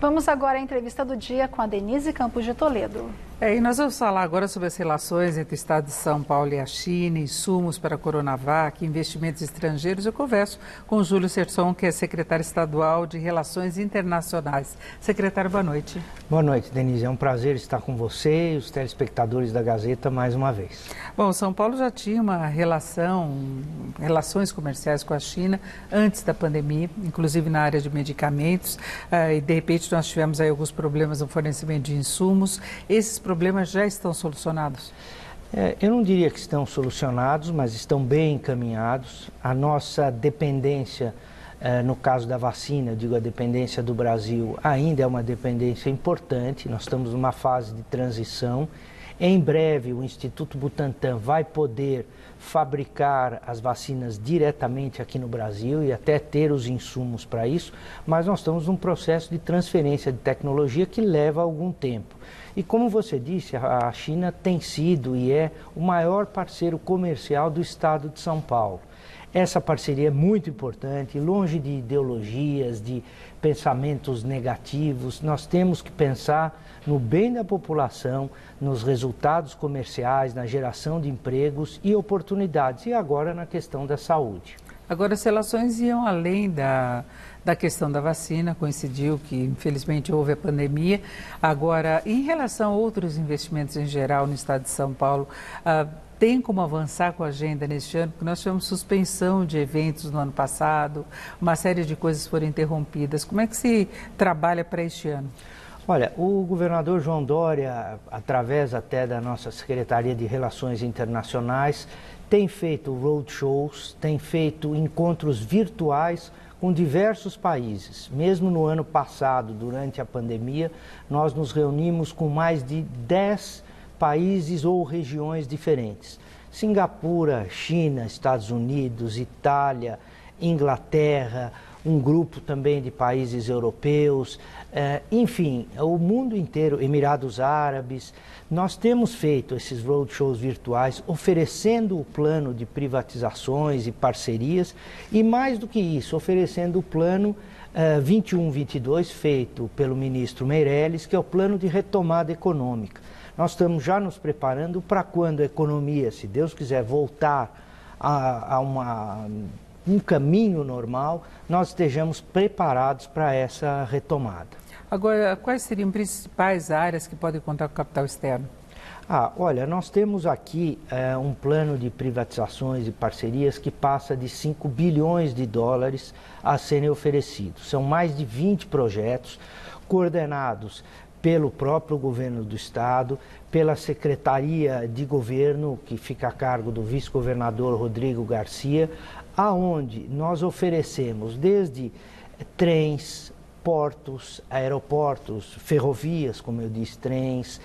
Vamos agora à entrevista do dia com a Denise Campos de Toledo. E nós vamos falar agora sobre as relações entre o Estado de São Paulo e a China, insumos para a Coronavac, investimentos estrangeiros. Eu converso com o Júlio Serson, que é secretário estadual de Relações Internacionais. Secretário, boa noite. Boa noite, Denise. É um prazer estar com você e os telespectadores da Gazeta mais uma vez. Bom, São Paulo já tinha uma relações comerciais com a China antes da pandemia, inclusive na área de medicamentos, e de repente nós tivemos aí alguns problemas no fornecimento de insumos. Esses problemas já estão solucionados? Eu não diria que estão solucionados, mas estão bem encaminhados. A nossa dependência, no caso da vacina, eu digo a dependência do Brasil, ainda é uma dependência importante. Nós estamos numa fase de transição. Em breve, o Instituto Butantan vai poder fabricar as vacinas diretamente aqui no Brasil e até ter os insumos para isso, mas nós estamos num processo de transferência de tecnologia que leva algum tempo. E como você disse, a China tem sido e é o maior parceiro comercial do Estado de São Paulo. Essa parceria é muito importante, longe de ideologias, de pensamentos negativos. Nós temos que pensar no bem da população, nos resultados comerciais, na geração de empregos e oportunidades, e agora na questão da saúde. Agora, as relações iam além da questão da vacina, coincidiu que infelizmente houve a pandemia. Agora, em relação a outros investimentos em geral no estado de São Paulo, tem como avançar com a agenda neste ano? Porque nós tivemos suspensão de eventos no ano passado, uma série de coisas foram interrompidas. Como é que se trabalha para este ano? Olha, o governador João Dória, através até da nossa Secretaria de Relações Internacionais, tem feito roadshows, tem feito encontros virtuais com diversos países. Mesmo no ano passado, durante a pandemia, nós nos reunimos com mais de 10 países ou regiões diferentes. Singapura, China, Estados Unidos, Itália, Inglaterra, um grupo também de países europeus, enfim, o mundo inteiro, Emirados Árabes. Nós temos feito esses roadshows virtuais, oferecendo o plano de privatizações e parcerias e, mais do que isso, oferecendo o plano 21-22, feito pelo ministro Meirelles, que é o plano de retomada econômica. Nós estamos já nos preparando para quando a economia, se Deus quiser, voltar a um caminho normal, nós estejamos preparados para essa retomada. Agora, quais seriam as principais áreas que podem contar com capital externo? Olha, nós temos aqui um plano de privatizações e parcerias que passa de 5 bilhões de dólares a serem oferecidos. São mais de 20 projetos coordenados pelo próprio governo do estado, pela Secretaria de Governo, que fica a cargo do vice-governador Rodrigo Garcia, aonde nós oferecemos desde trens, portos, aeroportos, ferrovias, como eu disse, trens,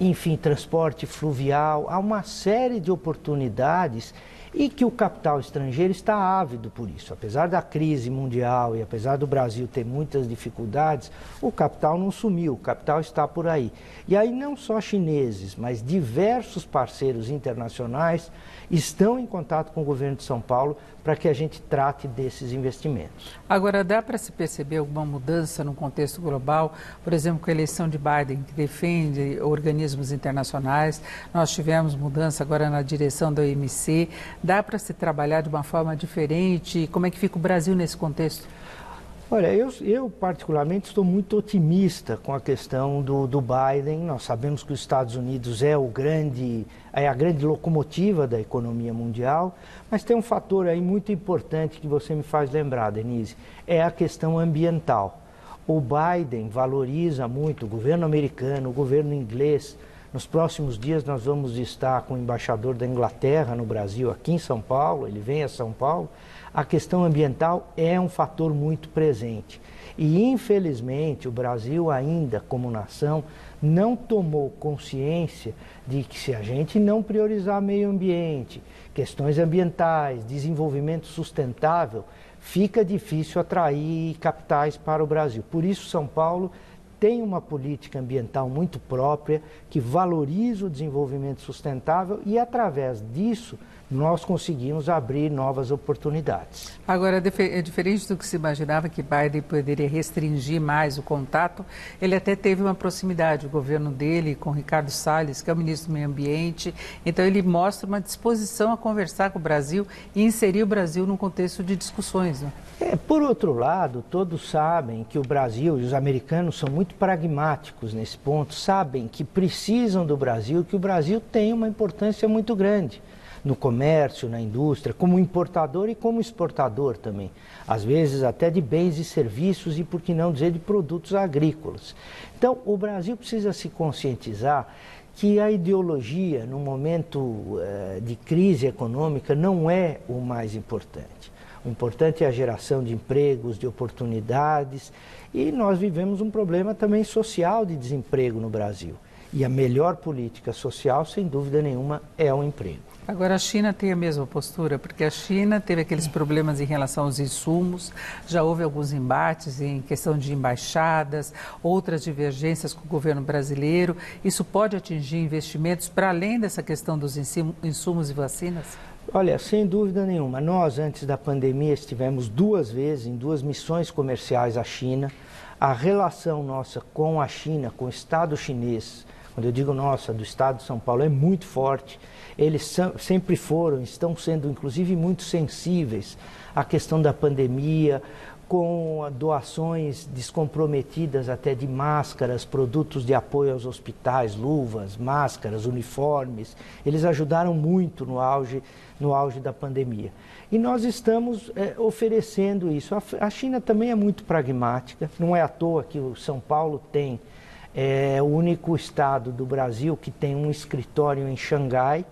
enfim, transporte fluvial, há uma série de oportunidades e que o capital estrangeiro está ávido por isso. Apesar da crise mundial e apesar do Brasil ter muitas dificuldades, o capital não sumiu, o capital está por aí. E aí não só chineses, mas diversos parceiros internacionais estão em contato com o governo de São Paulo para que a gente trate desses investimentos. Agora, dá para se perceber alguma mudança no contexto global? Por exemplo, com a eleição de Biden, que defende organismos internacionais, nós tivemos mudança agora na direção da OMC. Dá para se trabalhar de uma forma diferente? Como é que fica o Brasil nesse contexto? Olha, eu particularmente estou muito otimista com a questão do Biden. Nós sabemos que os Estados Unidos é a grande locomotiva da economia mundial, mas tem um fator aí muito importante que você me faz lembrar, Denise, é a questão ambiental. O Biden valoriza muito, o governo americano, o governo inglês. Nos próximos dias nós vamos estar com o embaixador da Inglaterra no Brasil, aqui em São Paulo, ele vem a São Paulo. A questão ambiental é um fator muito presente. E, infelizmente, o Brasil ainda, como nação, não tomou consciência de que se a gente não priorizar meio ambiente, questões ambientais, desenvolvimento sustentável, fica difícil atrair capitais para o Brasil. Por isso, São Paulo tem uma política ambiental muito própria, que valoriza o desenvolvimento sustentável e, através disso, nós conseguimos abrir novas oportunidades. Agora, é diferente do que se imaginava que Biden poderia restringir mais o contato, ele até teve uma proximidade, o governo dele com Ricardo Salles, que é o ministro do Meio Ambiente, então ele mostra uma disposição a conversar com o Brasil e inserir o Brasil num contexto de discussões. Né? Por outro lado, todos sabem que o Brasil e os americanos são muito pragmáticos nesse ponto, sabem que precisam do Brasil, que o Brasil tem uma importância muito grande no comércio, na indústria, como importador e como exportador também. Às vezes até de bens e serviços e, por que não dizer, de produtos agrícolas. Então, o Brasil precisa se conscientizar que a ideologia, no momento de crise econômica, não é o mais importante. O importante é a geração de empregos, de oportunidades, e nós vivemos um problema também social de desemprego no Brasil. E a melhor política social, sem dúvida nenhuma, é o emprego. Agora, a China tem a mesma postura, porque a China teve aqueles problemas em relação aos insumos, já houve alguns embates em questão de embaixadas, outras divergências com o governo brasileiro. Isso pode atingir investimentos para além dessa questão dos insumos e vacinas? Olha, sem dúvida nenhuma. Nós, antes da pandemia, estivemos 2 vezes em 2 missões comerciais à China. A relação nossa com a China, com o Estado chinês, quando eu digo nossa, do Estado de São Paulo, é muito forte. Eles sempre foram, estão sendo inclusive muito sensíveis à questão da pandemia, com doações descomprometidas até de máscaras, produtos de apoio aos hospitais, luvas, máscaras, uniformes. Eles ajudaram muito no auge da pandemia. E nós estamos oferecendo isso. A China também é muito pragmática, não é à toa que o São Paulo tem o único estado do Brasil que tem um escritório em Xangai,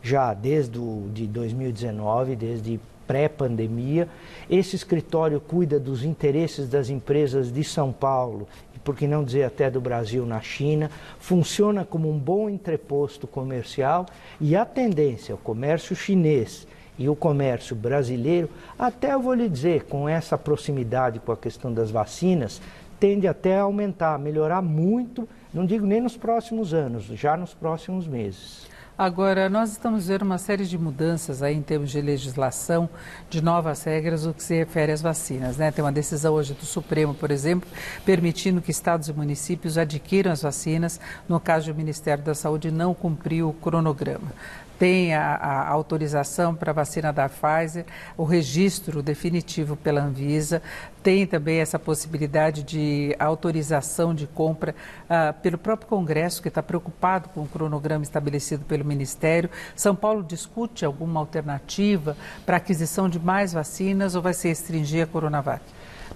já desde de 2019, desde pré-pandemia. Esse escritório cuida dos interesses das empresas de São Paulo, e por que não dizer até do Brasil na China, funciona como um bom entreposto comercial, e a tendência, o comércio chinês e o comércio brasileiro, até eu vou lhe dizer, com essa proximidade com a questão das vacinas, tende até a aumentar, melhorar muito, não digo nem nos próximos anos, já nos próximos meses. Agora, nós estamos vendo uma série de mudanças aí em termos de legislação, de novas regras no que se refere às vacinas, né? Tem uma decisão hoje do Supremo, por exemplo, permitindo que estados e municípios adquiram as vacinas, no caso do Ministério da Saúde não cumprir o cronograma. Tem a autorização para a vacina da Pfizer, o registro definitivo pela Anvisa, tem também essa possibilidade de autorização de compra pelo próprio Congresso, que está preocupado com o cronograma estabelecido pelo Ministério. São Paulo discute alguma alternativa para a aquisição de mais vacinas ou vai se restringir a Coronavac?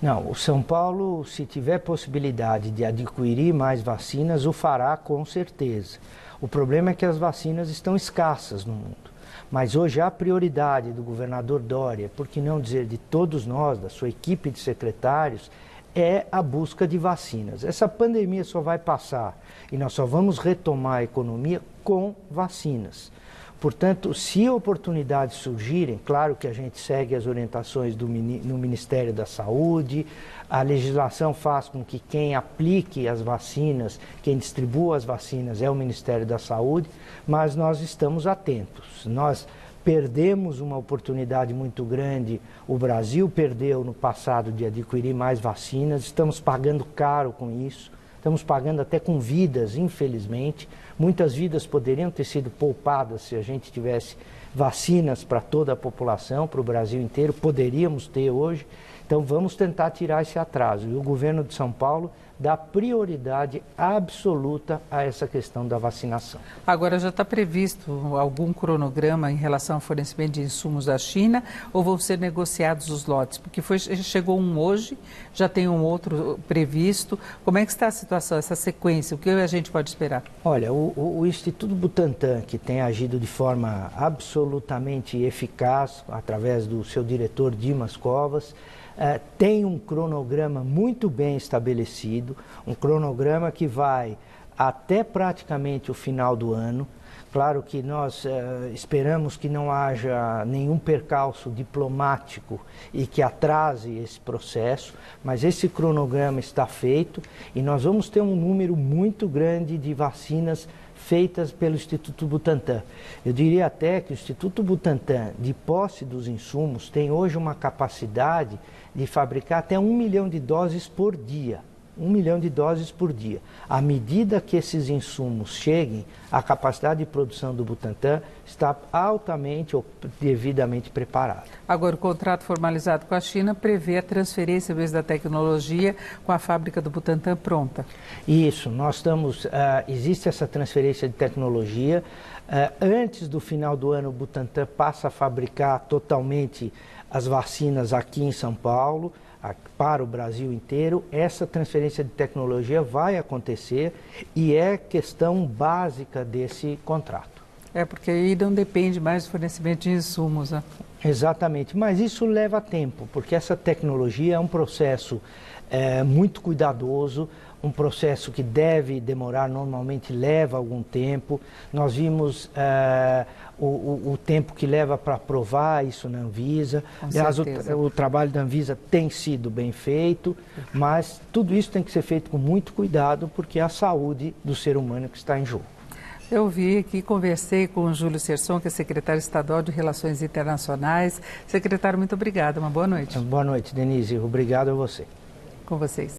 Não, o São Paulo, se tiver possibilidade de adquirir mais vacinas, o fará com certeza. O problema é que as vacinas estão escassas no mundo. Mas hoje a prioridade do governador Dória, por que não dizer de todos nós, da sua equipe de secretários, é a busca de vacinas. Essa pandemia só vai passar e nós só vamos retomar a economia com vacinas. Portanto, se oportunidades surgirem, claro que a gente segue as orientações no Ministério da Saúde, a legislação faz com que quem aplique as vacinas, quem distribua as vacinas é o Ministério da Saúde, mas nós estamos atentos. Nós perdemos uma oportunidade muito grande, o Brasil perdeu no passado de adquirir mais vacinas, estamos pagando caro com isso. Estamos pagando até com vidas, infelizmente. Muitas vidas poderiam ter sido poupadas se a gente tivesse vacinas para toda a população, para o Brasil inteiro. Poderíamos ter hoje. Então vamos tentar tirar esse atraso. E o governo de São Paulo dá prioridade absoluta a essa questão da vacinação. Agora, já está previsto algum cronograma em relação ao fornecimento de insumos da China ou vão ser negociados os lotes? Porque chegou um hoje, já tem um outro previsto. Como é que está a situação, essa sequência? O que a gente pode esperar? Olha, o Instituto Butantan, que tem agido de forma absolutamente eficaz, através do seu diretor Dimas Covas, tem um cronograma muito bem estabelecido, um cronograma que vai até praticamente o final do ano. Claro que nós esperamos que não haja nenhum percalço diplomático e que atrase esse processo, mas esse cronograma está feito e nós vamos ter um número muito grande de vacinas feitas pelo Instituto Butantan. Eu diria até que o Instituto Butantan, de posse dos insumos, tem hoje uma capacidade de fabricar até 1 milhão de doses por dia. 1 milhão de doses por dia. À medida que esses insumos cheguem, a capacidade de produção do Butantan está altamente ou devidamente preparada. Agora, o contrato formalizado com a China prevê a transferência mesmo da tecnologia com a fábrica do Butantan pronta. Isso, nós estamos, existe essa transferência de tecnologia. Antes do final do ano, o Butantan passa a fabricar totalmente as vacinas aqui em São Paulo, para o Brasil inteiro. Essa transferência de tecnologia vai acontecer e é questão básica desse contrato. É, porque aí não depende mais do fornecimento de insumos, né? Exatamente, mas isso leva tempo, porque essa tecnologia é um processo muito cuidadoso, um processo que deve demorar, normalmente leva algum tempo. Nós vimos o tempo que leva para aprovar isso na Anvisa. Aliás, o trabalho da Anvisa tem sido bem feito, mas tudo isso tem que ser feito com muito cuidado, porque é a saúde do ser humano que está em jogo. Eu vi aqui, conversei com o Júlio Serson, que é secretário estadual de Relações Internacionais. Secretário, muito obrigada. Uma boa noite. Boa noite, Denise. Obrigado a você. Com vocês.